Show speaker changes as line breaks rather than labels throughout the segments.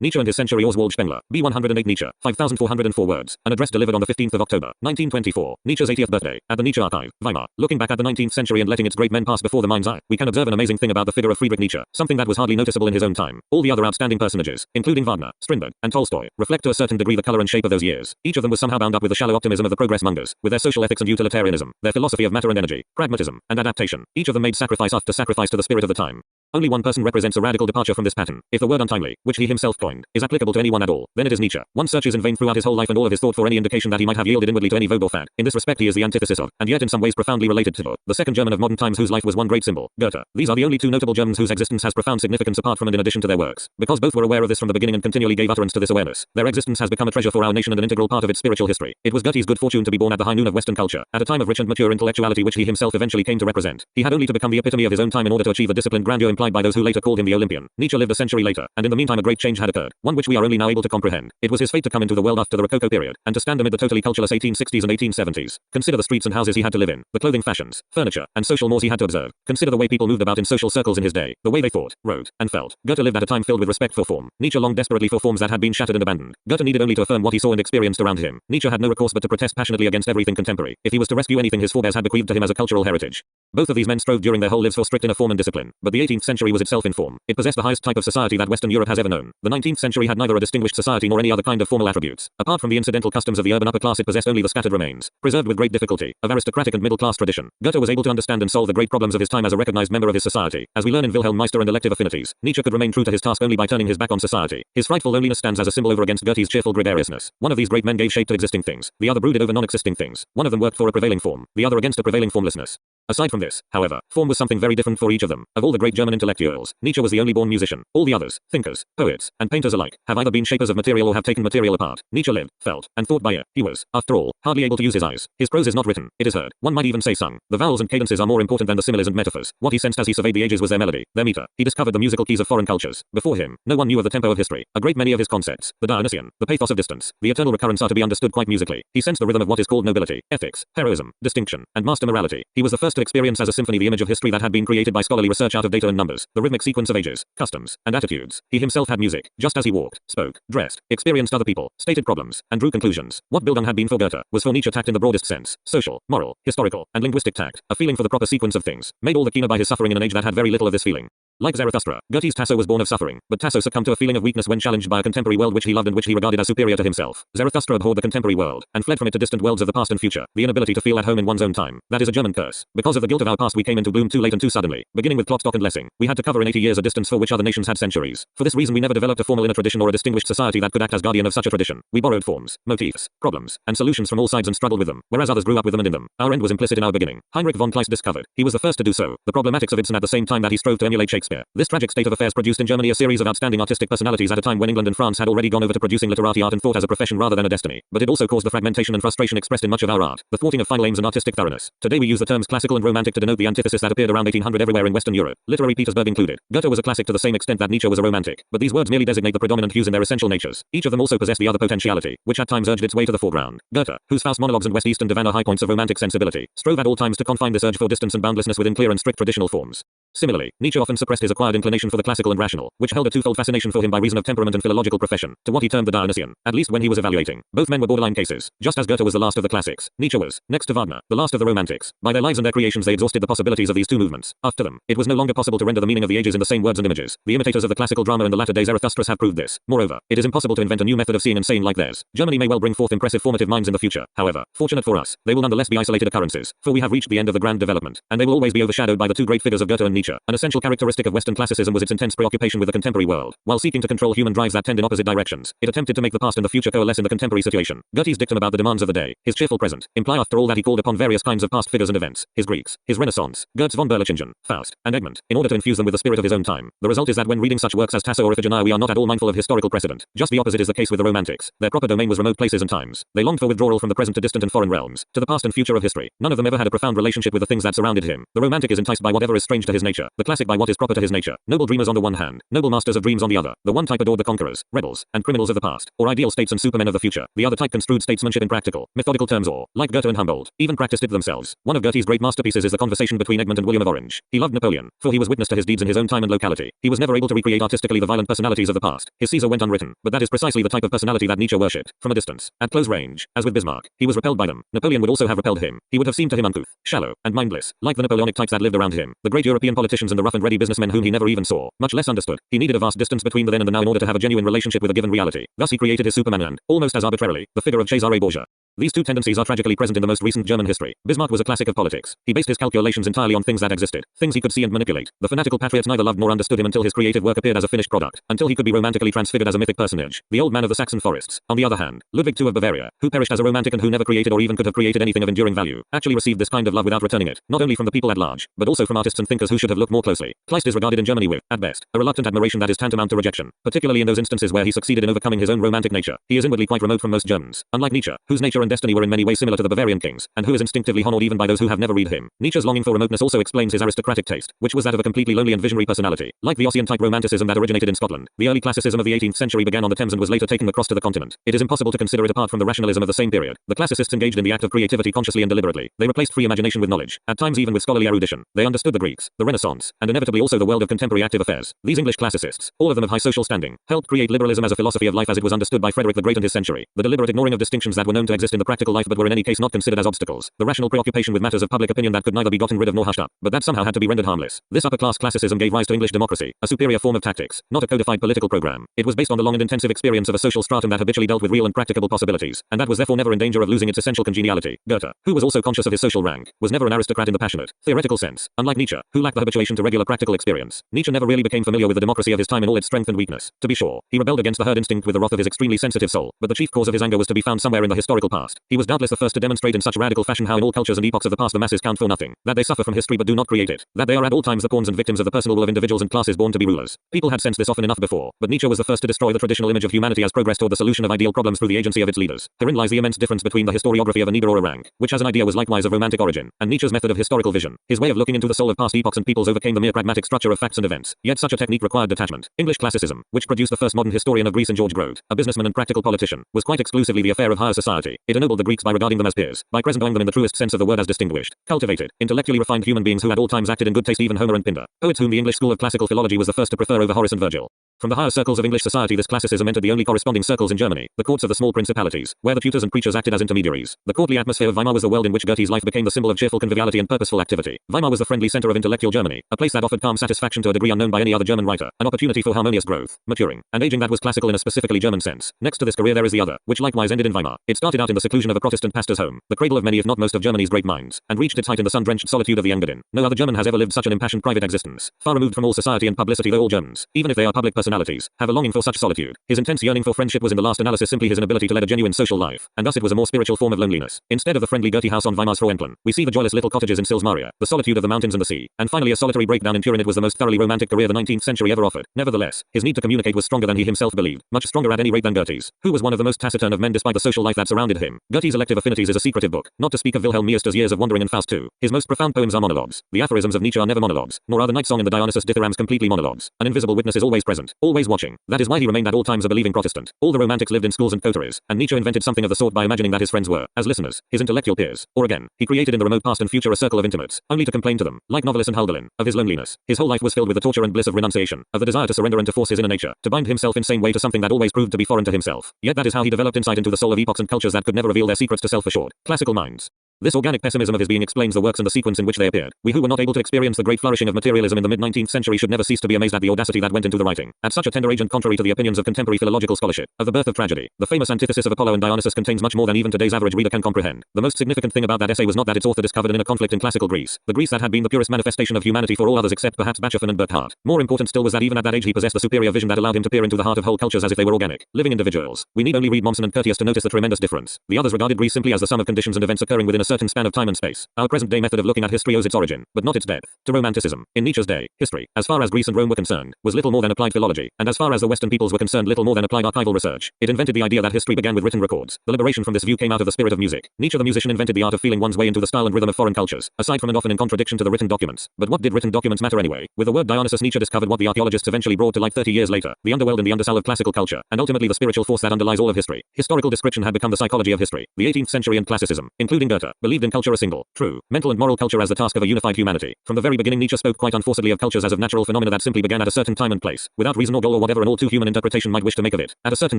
Nietzsche and his century. Oswald Spengler, B. 108 Nietzsche, 5,404 words. An address delivered on the 15th of October, 1924, Nietzsche's 80th birthday, at the Nietzsche Archive, Weimar. Looking back at the 19th century and letting its great men pass before the mind's eye, we can observe an amazing thing about the figure of Friedrich Nietzsche, something that was hardly noticeable in his own time. All the other outstanding personages, including Wagner, Strindberg, and Tolstoy, reflect to a certain degree the color and shape of those years. Each of them was somehow bound up with the shallow optimism of the progress mongers, with their social ethics and utilitarianism, their philosophy of matter and energy, pragmatism, and adaptation. Each of them made sacrifice after sacrifice to the spirit of the time. Only one person represents a radical departure from this pattern. If the word untimely, which he himself coined, is applicable to anyone at all, then it is Nietzsche. One searches in vain throughout his whole life and all of his thought for any indication that he might have yielded inwardly to any vogue or fad. In this respect he is the antithesis of, and yet in some ways profoundly related to, the second German of modern times whose life was one great symbol, Goethe. These are the only two notable Germans whose existence has profound significance apart from and in addition to their works. Because both were aware of this from the beginning and continually gave utterance to this awareness, their existence has become a treasure for our nation and an integral part of its spiritual history. It was Goethe's good fortune to be born at the high noon of Western culture, at a time of rich and mature intellectuality which he himself eventually came to represent. He had only to become the epitome of his own time in order to achieve the disciplined grandeur implied by those who later called him the Olympian. Nietzsche lived a century later, and in the meantime a great change had occurred, one which we are only now able to comprehend. It was his fate to come into the world after the Rococo period, and to stand amid the totally cultureless 1860s and 1870s. Consider the streets and houses he had to live in, the clothing fashions, furniture, and social mores he had to observe. Consider the way people moved about in social circles in his day, the way they thought, wrote, and felt. Goethe lived at a time filled with respect for form. Nietzsche longed desperately for forms that had been shattered and abandoned. Goethe needed only to affirm what he saw and experienced around him. Nietzsche had no recourse but to protest passionately against everything contemporary, if he was to rescue anything his forebears had bequeathed to him as a cultural heritage. Both of these men strove during their whole lives for strict inner form and discipline, but the 18th century was itself in form. It possessed the highest type of society that Western Europe has ever known. The 19th century had neither a distinguished society nor any other kind of formal attributes. Apart from the incidental customs of the urban upper class, it possessed only the scattered remains, preserved with great difficulty, of aristocratic and middle-class tradition. Goethe was able to understand and solve the great problems of his time as a recognized member of his society. As we learn in Wilhelm Meister and Elective Affinities, Nietzsche could remain true to his task only by turning his back on society. His frightful loneliness stands as a symbol over against Goethe's cheerful gregariousness. One of these great men gave shape to existing things, the other brooded over non-existing things. One of them worked for a prevailing form, the other against a prevailing formlessness. Aside from this, however, form was something very different for each of them. Of all the great German intellectuals, Nietzsche was the only born musician. All the others, thinkers, poets, and painters alike, have either been shapers of material or have taken material apart. Nietzsche lived, felt, and thought by ear. He was, after all, hardly able to use his eyes. His prose is not written, it is heard. One might even say sung. The vowels and cadences are more important than the similes and metaphors. What he sensed as he surveyed the ages was their melody, their meter. He discovered the musical keys of foreign cultures. Before him, no one knew of the tempo of history. A great many of his concepts, the Dionysian, the pathos of distance, the eternal recurrence, are to be understood quite musically. He sensed the rhythm of what is called nobility, ethics, heroism, distinction, and master morality. He was the first to experience as a symphony the image of history that had been created by scholarly research out of data and numbers, the rhythmic sequence of ages, customs, and attitudes. He himself had music, just as he walked, spoke, dressed, experienced other people, stated problems, and drew conclusions. What Bildung had been for Goethe, was for Nietzsche tact in the broadest sense, social, moral, historical, and linguistic tact, a feeling for the proper sequence of things, made all the keener by his suffering in an age that had very little of this feeling. Like Zarathustra, Goethe's Tasso was born of suffering, but Tasso succumbed to a feeling of weakness when challenged by a contemporary world which he loved and which he regarded as superior to himself. Zarathustra abhorred the contemporary world, and fled from it to distant worlds of the past and future, the inability to feel at home in one's own time. That is a German curse. Because of the guilt of our past we came into bloom too late and too suddenly. Beginning with Klopstock and Lessing, we had to cover in 80 years a distance for which other nations had centuries. For this reason we never developed a formal inner tradition or a distinguished society that could act as guardian of such a tradition. We borrowed forms, motifs, problems, and solutions from all sides and struggled with them, whereas others grew up with them and in them. Our end was implicit in our beginning. Heinrich von Kleist discovered, he was the first to do so, the problematics of Ibsen at the same time that he strove to emulate Shakespeare. This tragic state of affairs produced in Germany a series of outstanding artistic personalities at a time when England and France had already gone over to producing literati art and thought as a profession rather than a destiny. But it also caused the fragmentation and frustration expressed in much of our art, the thwarting of final aims and artistic thoroughness. Today we use the terms classical and romantic to denote the antithesis that appeared around 1800 everywhere in Western Europe, literary Petersburg included. Goethe was a classic to the same extent that Nietzsche was a romantic, but these words merely designate the predominant hues in their essential natures. Each of them also possessed the other potentiality, which at times urged its way to the foreground. Goethe, whose Faust monologues and West Eastern divan are high points of romantic sensibility, strove at all times to confine this urge for distance and boundlessness within clear and strict traditional forms. Similarly, Nietzsche often suppressed his acquired inclination for the classical and rational, which held a twofold fascination for him by reason of temperament and philological profession, to what he termed the Dionysian, at least when he was evaluating. Both men were borderline cases. Just as Goethe was the last of the classics, Nietzsche was, next to Wagner, the last of the romantics. By their lives and their creations they exhausted the possibilities of these two movements. After them, it was no longer possible to render the meaning of the ages in the same words and images. The imitators of the classical drama in the latter days Zarathustra's have proved this. Moreover, it is impossible to invent a new method of seeing and saying like theirs. Germany may well bring forth impressive formative minds in the future. However, fortunate for us, they will nonetheless be isolated occurrences, for we have reached the end of the grand development, and they will always be overshadowed by the two great figures of Goethe and Nietzsche. An essential characteristic of Western classicism was its intense preoccupation with the contemporary world. While seeking to control human drives that tend in opposite directions, it attempted to make the past and the future coalesce in the contemporary situation. Goethe's dictum about the demands of the day, his cheerful present, imply after all that he called upon various kinds of past figures and events, his Greeks, his Renaissance, Goetz von Berlichingen, Faust, and Egmont, in order to infuse them with the spirit of his own time. The result is that when reading such works as Tasso or Iphigenia we are not at all mindful of historical precedent. Just the opposite is the case with the Romantics. Their proper domain was remote places and times. They longed for withdrawal from the present to distant and foreign realms, to the past and future of history. None of them ever had a profound relationship with the things that surrounded him. The Romantic is enticed by whatever is strange to his nature. nature, the classic by what is proper to his nature, noble dreamers on the one hand, noble masters of dreams on the other, the one type adored the conquerors, rebels, and criminals of the past, or ideal states and supermen of the future, the other type construed statesmanship in practical, methodical terms or, like Goethe and Humboldt, even practiced it themselves. One of Goethe's great masterpieces is the conversation between Egmont and William of Orange. He loved Napoleon, for he was witness to his deeds in his own time and locality. He was never able to recreate artistically the violent personalities of the past. His Caesar went unwritten, but that is precisely the type of personality that Nietzsche worshipped. From a distance, at close range, as with Bismarck, he was repelled by them. Napoleon would also have repelled him. He would have seemed to him uncouth, shallow, and mindless, like the Napoleonic types that lived around him, the great European politicians and the rough and ready businessmen whom he never even saw, much less understood. He needed a vast distance between the then and the now in order to have a genuine relationship with a given reality. Thus he created his Superman and, almost as arbitrarily, the figure of Cesare Borgia. These two tendencies are tragically present in the most recent German history. Bismarck was a classic of politics. He based his calculations entirely on things that existed, things he could see and manipulate. The fanatical patriots neither loved nor understood him until his creative work appeared as a finished product, until he could be romantically transfigured as a mythic personage. The old man of the Saxon forests, on the other hand, Ludwig II of Bavaria, who perished as a romantic and who never created or even could have created anything of enduring value, actually received this kind of love without returning it, not only from the people at large, but also from artists and thinkers who should have looked more closely. Kleist is regarded in Germany with, at best, a reluctant admiration that is tantamount to rejection, particularly in those instances where he succeeded in overcoming his own romantic nature. He is inwardly quite remote from most Germans, unlike Nietzsche, whose nature and destiny were in many ways similar to the Bavarian kings, and who is instinctively honored even by those who have never read him. Nietzsche's longing for remoteness also explains his aristocratic taste, which was that of a completely lonely and visionary personality. Like the Ossian-type romanticism that originated in Scotland, the early classicism of the 18th century began on the Thames and was later taken across to the continent. It is impossible to consider it apart from the rationalism of the same period. The classicists engaged in the act of creativity consciously and deliberately. They replaced free imagination with knowledge, at times even with scholarly erudition. They understood the Greeks, the Renaissance, and inevitably also the world of contemporary active affairs. These English classicists, all of them of high social standing, helped create liberalism as a philosophy of life as it was understood by Frederick the Great and his century. The deliberate ignoring of distinctions that were known to exist in the practical life but were in any case not considered as obstacles. The rational preoccupation with matters of public opinion that could neither be gotten rid of nor hushed up, but that somehow had to be rendered harmless. This upper-class classicism gave rise to English democracy, a superior form of tactics, not a codified political program. It was based on the long and intensive experience of a social stratum that habitually dealt with real and practicable possibilities, and that was therefore never in danger of losing its essential congeniality. Goethe, who was also conscious of his social rank, was never an aristocrat in the passionate, theoretical sense, unlike Nietzsche, who lacked the habituation to regular practical experience. Nietzsche never really became familiar with the democracy of his time in all its strength and weakness. To be sure, he rebelled against the herd instinct with the wrath of his extremely sensitive soul, but the chief cause of his anger was to be found somewhere in the historical past. He was doubtless the first to demonstrate in such radical fashion how in all cultures and epochs of the past the masses count for nothing, that they suffer from history but do not create it, that they are at all times the pawns and victims of the personal will of individuals and classes born to be rulers. People had sensed this often enough before, but Nietzsche was the first to destroy the traditional image of humanity as progress toward the solution of ideal problems through the agency of its leaders. Herein lies the immense difference between the historiography of an Eber or a rank, which as an idea was likewise of romantic origin, and Nietzsche's method of historical vision. His way of looking into the soul of past epochs and peoples overcame the mere pragmatic structure of facts and events, yet such a technique required detachment. English classicism, which produced the first modern historian of Greece and George Grote, a businessman and practical politician, was quite exclusively the affair of higher society. It ennobled the Greeks by regarding them as peers, by presenting them in the truest sense of the word as distinguished, cultivated, intellectually refined human beings who at all times acted in good taste, even Homer and Pindar, poets whom the English school of classical philology was the first to prefer over Horace and Virgil. From the higher circles of English society this classicism entered the only corresponding circles in Germany, the courts of the small principalities, where the tutors and preachers acted as intermediaries. The courtly atmosphere of Weimar was the world in which Goethe's life became the symbol of cheerful conviviality and purposeful activity. Weimar was the friendly center of intellectual Germany, a place that offered calm satisfaction to a degree unknown by any other German writer, an opportunity for harmonious growth, maturing, and aging that was classical in a specifically German sense. Next to this career there is the other, which likewise ended in Weimar. It started out in the seclusion of a Protestant pastor's home, the cradle of many if not most of Germany's great minds, and reached its height in the sun-drenched solitude of the Engadin. No other German has ever lived such an impassioned private existence, far removed from all society and publicity, though all Germans, even if they are public personalities, have a longing for such solitude. His intense yearning for friendship was in the last analysis simply his inability to lead a genuine social life, and thus it was a more spiritual form of loneliness. Instead of the friendly Goethe house on Weimar's Frauenplan, we see the joyless little cottages in Sils Maria, the solitude of the mountains and the sea, and finally a solitary breakdown in Turin. It was the most thoroughly romantic career the 19th century ever offered. Nevertheless, his need to communicate was stronger than he himself believed, much stronger at any rate than Goethe's, who was one of the most taciturn of men despite the social life that surrounded him. Goethe's Elective Affinities is a secretive book, not to speak of Wilhelm Meister's Years of Wandering and Faust II. His most profound poems are monologues. The aphorisms of Nietzsche are never monologues, nor are the Night Song and the Dionysus Dithyrambs completely monologues. An invisible witness is always present, always watching. That is why he remained at all times a believing Protestant. All the romantics lived in schools and coteries, and Nietzsche invented something of the sort by imagining that his friends were, as listeners, his intellectual peers. Or again, he created in the remote past and future a circle of intimates, only to complain to them, like Novalis and Hölderlin, of his loneliness. His whole life was filled with the torture and bliss of renunciation, of the desire to surrender and to force his inner nature, to bind himself in same way to something that always proved to be foreign to himself. Yet that is how he developed insight into the soul of epochs and cultures that could never reveal their secrets to self-assured, classical minds. This organic pessimism of his being explains the works and the sequence in which they appeared. We who were not able to experience the great flourishing of materialism in the mid-19th century should never cease to be amazed at the audacity that went into the writing. At such a tender age and contrary to the opinions of contemporary philological scholarship, of the birth of tragedy, the famous antithesis of Apollo and Dionysus contains much more than even today's average reader can comprehend. The most significant thing about that essay was not that its author discovered an inner conflict in classical Greece, the Greece that had been the purest manifestation of humanity for all others except perhaps Bachofen and Burckhardt. More important still was that even at that age he possessed a superior vision that allowed him to peer into the heart of whole cultures as if they were organic, living individuals. We need only read Mommsen and Curtius to notice the tremendous difference. The others regarded Greece simply as the sum of conditions and events occurring within a certain span of time and space. Our present-day method of looking at history owes its origin, but not its depth, to Romanticism. In Nietzsche's day, history, as far as Greece and Rome were concerned, was little more than applied philology, and as far as the Western peoples were concerned, little more than applied archival research. It invented the idea that history began with written records. The liberation from this view came out of the spirit of music. Nietzsche the musician invented the art of feeling one's way into the style and rhythm of foreign cultures, aside from and often in contradiction to the written documents. But what did written documents matter anyway? With the word Dionysus, Nietzsche discovered what the archaeologists eventually brought to light 30 years later, the underworld and the undersoul of classical culture, and ultimately the spiritual force that underlies all of history. Historical description had become the psychology of history. The 18th century and classicism, including Goethe, believed in culture a single, true, mental and moral culture as the task of a unified humanity. From the very beginning, Nietzsche spoke quite unforcedly of cultures as of natural phenomena that simply began at a certain time and place, without reason or goal or whatever an all-too-human interpretation might wish to make of it. At a certain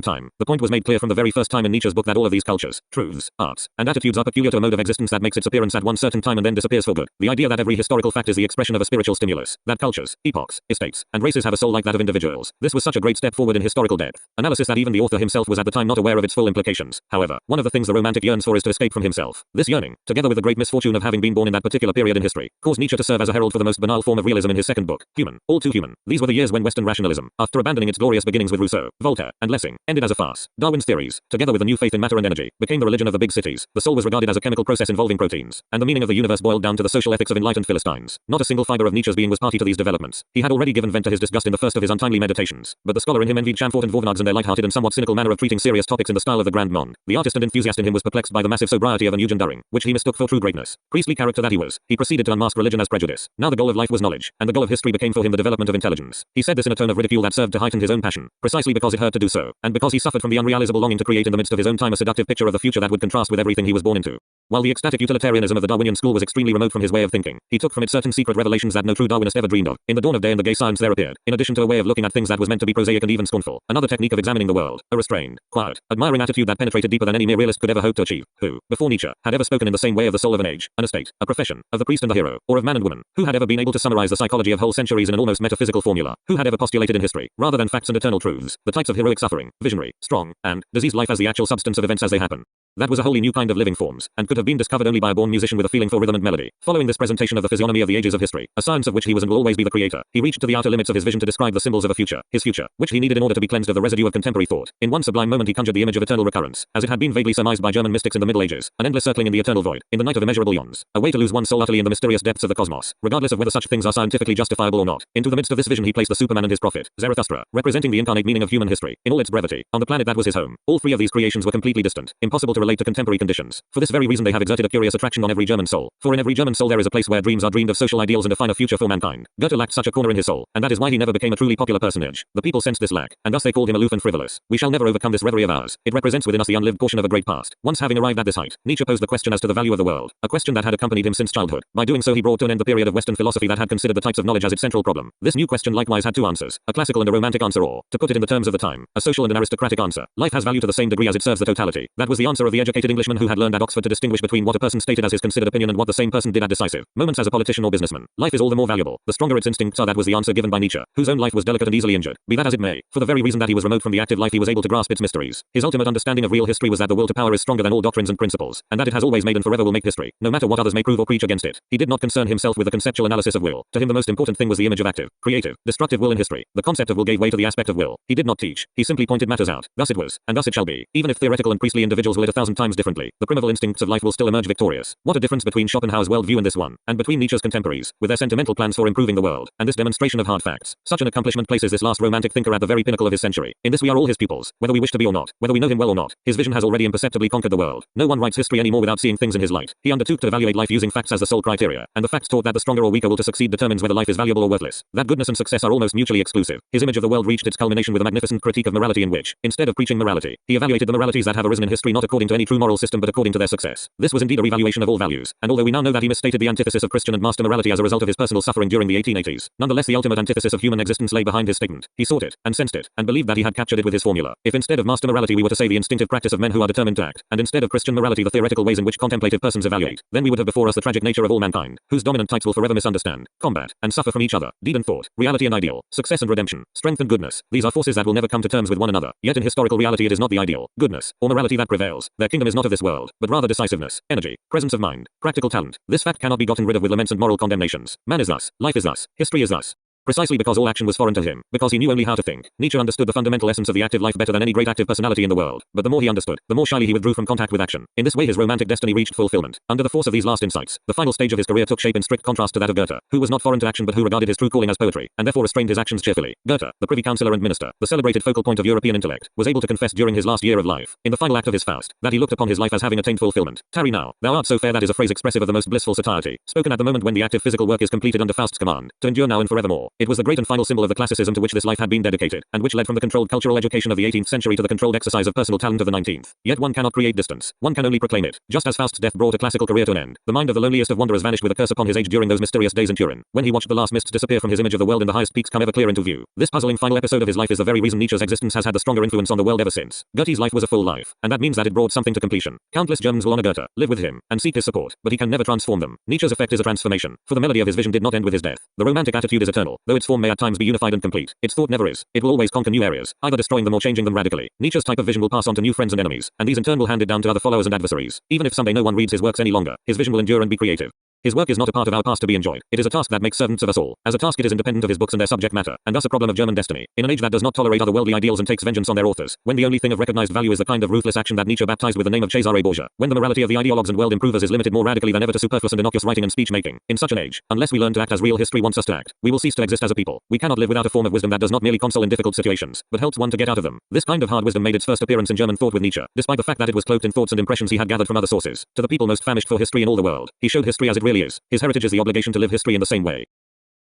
time, the point was made clear from the very first time in Nietzsche's book that all of these cultures, truths, arts, and attitudes are peculiar to a mode of existence that makes its appearance at one certain time and then disappears for good. The idea that every historical fact is the expression of a spiritual stimulus, that cultures, epochs, estates, and races have a soul like that of individuals. This was such a great step forward in historical depth analysis that even the author himself was at the time not aware of its full implications. However, one of the things the romantic yearns for is to escape from himself. This yearning, together with the great misfortune of having been born in that particular period in history, caused Nietzsche to serve as a herald for the most banal form of realism in his second book, Human, All Too Human. These were the years when Western rationalism, after abandoning its glorious beginnings with Rousseau, Voltaire, and Lessing, ended as a farce. Darwin's theories, together with a new faith in matter and energy, became the religion of the big cities. The soul was regarded as a chemical process involving proteins, and the meaning of the universe boiled down to the social ethics of enlightened Philistines. Not a single fiber of Nietzsche's being was party to these developments. He had already given vent to his disgust in the first of his untimely meditations, but the scholar in him envied Chamfort and Vauvenargues and their light-hearted and somewhat cynical manner of treating serious topics in the style of the Grand Monde. The artist and enthusiast in him was perplexed by the massive sobriety of an Eugen During, which he mistook for true greatness. Priestly character that he was, he proceeded to unmask religion as prejudice. Now the goal of life was knowledge, and the goal of history became for him the development of intelligence. He said this in a tone of ridicule that served to heighten his own passion, precisely because it hurt to do so, and because he suffered from the unrealizable longing to create in the midst of his own time a seductive picture of the future that would contrast with everything he was born into. While the ecstatic utilitarianism of the Darwinian school was extremely remote from his way of thinking, he took from it certain secret revelations that no true Darwinist ever dreamed of. In the dawn of day and the gay science there appeared, in addition to a way of looking at things that was meant to be prosaic and even scornful, another technique of examining the world, a restrained, quiet, admiring attitude that penetrated deeper than any mere realist could ever hope to achieve. Who, before Nietzsche, had ever spoken in the same way of the soul of an age, an estate, a profession, of the priest and the hero, or of man and woman? Who had ever been able to summarize the psychology of whole centuries in an almost metaphysical formula? Who had ever postulated in history, rather than facts and eternal truths, the types of heroic suffering, visionary, strong, and diseased life as the actual substance of events as they happen? That was a wholly new kind of living forms, and could have been discovered only by a born musician with a feeling for rhythm and melody. Following this presentation of the physiognomy of the ages of history, a science of which he was and will always be the creator, he reached to the outer limits of his vision to describe the symbols of a future, his future, which he needed in order to be cleansed of the residue of contemporary thought. In one sublime moment he conjured the image of eternal recurrence, as it had been vaguely surmised by German mystics in the Middle Ages, an endless circling in the eternal void, in the night of immeasurable eons, a way to lose one's soul utterly in the mysterious depths of the cosmos, regardless of whether such things are scientifically justifiable or not. Into the midst of this vision he placed the Superman and his prophet, Zarathustra, representing the incarnate meaning of human history, in all its brevity, on the planet that was his home. All three of these creations were completely distant, impossible to relate to contemporary conditions. For this very reason they have exerted a curious attraction on every German soul, for in every German soul there is a place where dreams are dreamed of social ideals and a finer future for mankind. Goethe lacked such a corner in his soul, and that is why he never became a truly popular personage. The people sensed this lack, and thus they called him aloof and frivolous. We shall never overcome this reverie of ours. It represents within us the unlived portion of a great past. Once having arrived at this height, Nietzsche posed the question as to the value of the world, a question that had accompanied him since childhood. By doing so he brought to an end the period of Western philosophy that had considered the types of knowledge as its central problem. This new question likewise had two answers, a classical and a romantic answer, or, to put it in the terms of the time, a social and an aristocratic answer. Life has value to the same degree as it serves the totality. That was the answer of the educated Englishman who had learned at Oxford to distinguish between what a person stated as his considered opinion and what the same person did at decisive moments as a politician or businessman. Life is all the more valuable, the stronger its instincts are. That was the answer given by Nietzsche, whose own life was delicate and easily injured. Be that as it may, for the very reason that he was remote from the active life he was able to grasp its mysteries. His ultimate understanding of real history was that the will to power is stronger than all doctrines and principles, and that it has always made and forever will make history, no matter what others may prove or preach against it. He did not concern himself with the conceptual analysis of will. To him the most important thing was the image of active, creative, destructive will in history. The concept of will gave way to the aspect of will. He did not teach, he simply pointed matters out. Thus it was, and thus it shall be. Even if theoretical and priestly individuals will it 1,000 times differently, the primeval instincts of life will still emerge victorious. What a difference between Schopenhauer's worldview and this one, and between Nietzsche's contemporaries, with their sentimental plans for improving the world, and this demonstration of hard facts. Such an accomplishment places this last romantic thinker at the very pinnacle of his century. In this we are all his pupils, whether we wish to be or not, whether we know him well or not. His vision has already imperceptibly conquered the world. No one writes history anymore without seeing things in his light. He undertook to evaluate life using facts as the sole criteria, and the facts taught that the stronger or weaker will to succeed determines whether life is valuable or worthless. That goodness and success are almost mutually exclusive. His image of the world reached its culmination with a magnificent critique of morality in which, instead of preaching morality, he evaluated the moralities that have arisen in history not according to any true moral system but according to their success. This was indeed a revaluation of all values, and although we now know that he misstated the antithesis of Christian and master morality as a result of his personal suffering during the 1880s, nonetheless the ultimate antithesis of human existence lay behind his statement. He sought it, and sensed it, and believed that he had captured it with his formula. If instead of master morality we were to say the instinctive practice of men who are determined to act, and instead of Christian morality the theoretical ways in which contemplative persons evaluate, then we would have before us the tragic nature of all mankind, whose dominant types will forever misunderstand, combat, and suffer from each other. Deed and thought, reality and ideal, success and redemption, strength and goodness, these are forces that will never come to terms with one another. Yet in historical reality it is not the ideal, goodness, or morality that prevails. Their kingdom is not of this world, but rather decisiveness, energy, presence of mind, practical talent. This fact cannot be gotten rid of with laments and moral condemnations. Man is thus, life is thus, history is thus. Precisely because all action was foreign to him, because he knew only how to think, Nietzsche understood the fundamental essence of the active life better than any great active personality in the world. But the more he understood, the more shyly he withdrew from contact with action. In this way his romantic destiny reached fulfillment. Under the force of these last insights, the final stage of his career took shape in strict contrast to that of Goethe, who was not foreign to action but who regarded his true calling as poetry, and therefore restrained his actions cheerfully. Goethe, the privy councillor and minister, the celebrated focal point of European intellect, was able to confess during his last year of life, in the final act of his Faust, that he looked upon his life as having attained fulfillment. Tarry now, thou art so fair, that is a phrase expressive of the most blissful satiety, spoken at the moment when the active physical work is completed under Faust's command, to endure now and forevermore. It was the great and final symbol of the classicism to which this life had been dedicated, and which led from the controlled cultural education of the 18th century to the controlled exercise of personal talent of the 19th. Yet one cannot create distance, one can only proclaim it. Just as Faust's death brought a classical career to an end, the mind of the loneliest of wanderers vanished with a curse upon his age during those mysterious days in Turin, when he watched the last mists disappear from his image of the world and the highest peaks come ever clear into view. This puzzling final episode of his life is the very reason Nietzsche's existence has had the stronger influence on the world ever since. Goethe's life was a full life, and that means that it brought something to completion. Countless Germans will honor Goethe, live with him, and seek his support, but he can never transform them. Nietzsche's effect is a transformation, for the melody of his vision did not end with his death. The romantic attitude is eternal, though its form may at times be unified and complete. Its thought never is. It will always conquer new areas, either destroying them or changing them radically. Nietzsche's type of vision will pass on to new friends and enemies, and these in turn will hand it down to other followers and adversaries. Even if someday no one reads his works any longer, his vision will endure and be creative. His work is not a part of our past to be enjoyed. It is a task that makes servants of us all. As a task it is independent of his books and their subject matter, and thus a problem of German destiny. In an age that does not tolerate otherworldly ideals and takes vengeance on their authors, when the only thing of recognized value is the kind of ruthless action that Nietzsche baptized with the name of Cesare Borgia, when the morality of the ideologues and world improvers is limited more radically than ever to superfluous and innocuous writing and speech making, in such an age, unless we learn to act as real history wants us to act, we will cease to exist as a people. We cannot live without a form of wisdom that does not merely console in difficult situations, but helps one to get out of them. This kind of hard wisdom made its first appearance in German thought with Nietzsche, despite the fact that it was cloaked in thoughts and impressions he had gathered from other sources. To the people most famished for history in all the world, he showed history as it really is. His heritage is the obligation to live history in the same way.